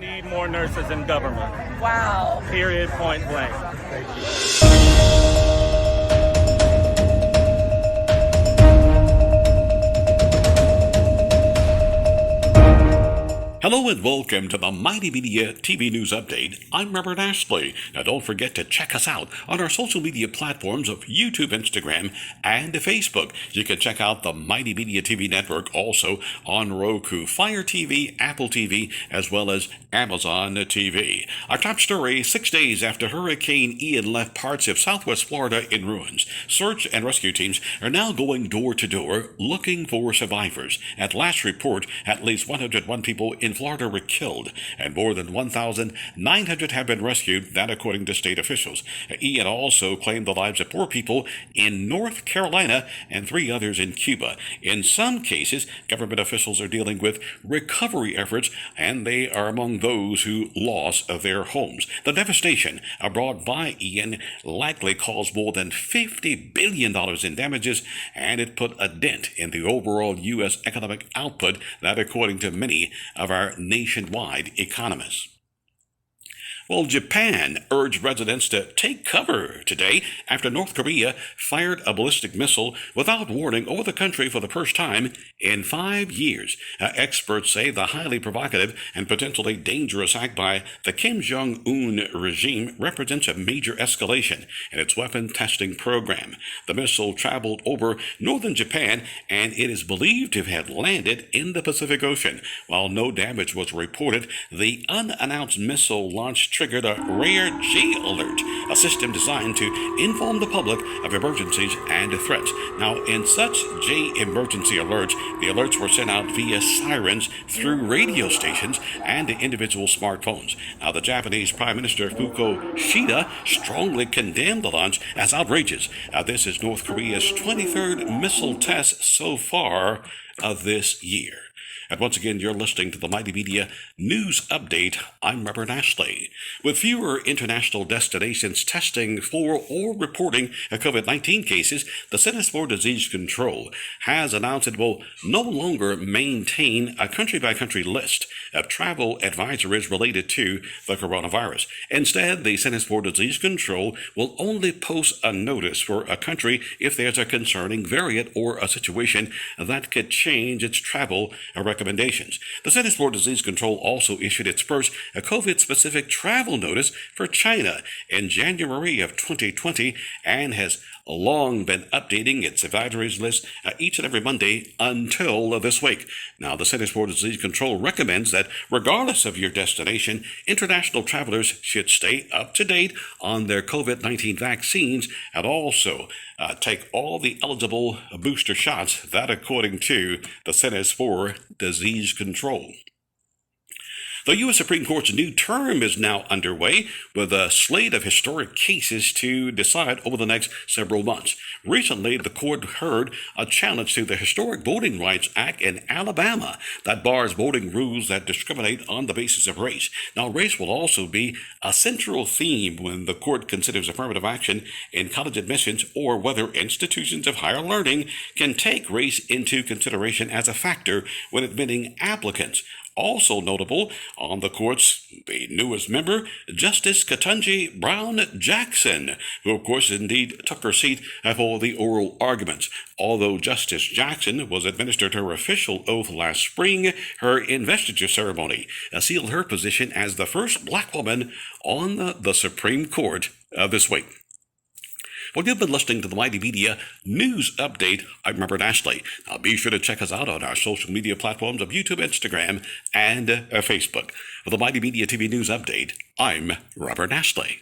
need more nurses in government. Wow. Period, point blank. Hello and welcome to the Mighty Media TV News Update. I'm Robert Ashley. Now don't forget to check us out on our social media platforms of YouTube, Instagram, and Facebook. You can check out the Mighty Media TV network also on Roku, Fire TV, Apple TV, as well as Amazon TV. Our top story: 6 days after Hurricane Ian left parts of southwest Florida in ruins, search and rescue teams are now going door to door looking for survivors. At last report, at least 101 people in Florida were killed, and more than 1,900 have been rescued, that according to state officials. Ian also claimed the lives of 4 people in North Carolina and 3 others in Cuba. In some cases, government officials are dealing with recovery efforts, and they are among those who lost their homes. The devastation brought by Ian likely caused more than $50 billion in damages, and it put a dent in the overall U.S. economic output, that according to many of our nationwide economists. Well, Japan urged residents to take cover today after North Korea fired a ballistic missile without warning over the country for the first time in 5 years. Experts say the highly provocative and potentially dangerous act by the Kim Jong-un regime represents a major escalation in its weapon testing program. The missile traveled over northern Japan, and it is believed to have landed in the Pacific Ocean. While no damage was reported, the unannounced missile launch triggered a rare J alert, a system designed to inform the public of emergencies and threats. Now, in such J emergency alerts, the alerts were sent out via sirens through radio stations and individual smartphones. Now, the Japanese Prime Minister Fumio Kishida strongly condemned the launch as outrageous. This is North Korea's 23rd missile test so far this year. And once again, you're listening to the Mighty Media News Update. I'm Robert Ashley. With fewer international destinations testing for or reporting COVID-19 cases, the Centers for Disease Control has announced it will no longer maintain a country-by-country list of travel advisories related to the coronavirus. Instead, the Centers for Disease Control will only post a notice for a country if there's a concerning variant or a situation that could change its travel recommendations. The Centers for Disease Control also issued its first COVID-specific travel notice for China in January of 2020 and has long been updating its advisories list each and every Monday until this week. Now, the Centers for Disease Control recommends that regardless of your destination, international travelers should stay up to date on their COVID-19 vaccines and also take all the eligible booster shots, that according to the Centers for Disease Control. The U.S. Supreme Court's new term is now underway, with a slate of historic cases to decide over the next several months. Recently, the court heard a challenge to the Historic Voting Rights Act in Alabama that bars voting rules that discriminate on the basis of race. Now, race will also be a central theme when the court considers affirmative action in college admissions or whether institutions of higher learning can take race into consideration as a factor when admitting applicants. Also notable on the court's the newest member, Justice Ketanji Brown Jackson, who of course indeed took her seat for the oral arguments. Although Justice Jackson was administered her official oath last spring, her investiture ceremony sealed her position as the first Black woman on the Supreme Court this week. Well, you've been listening to the Mighty Media News Update. I'm Robert Ashley. Now, be sure to check us out on our social media platforms of YouTube, Instagram, and Facebook. For the Mighty Media TV News Update, I'm Robert Ashley.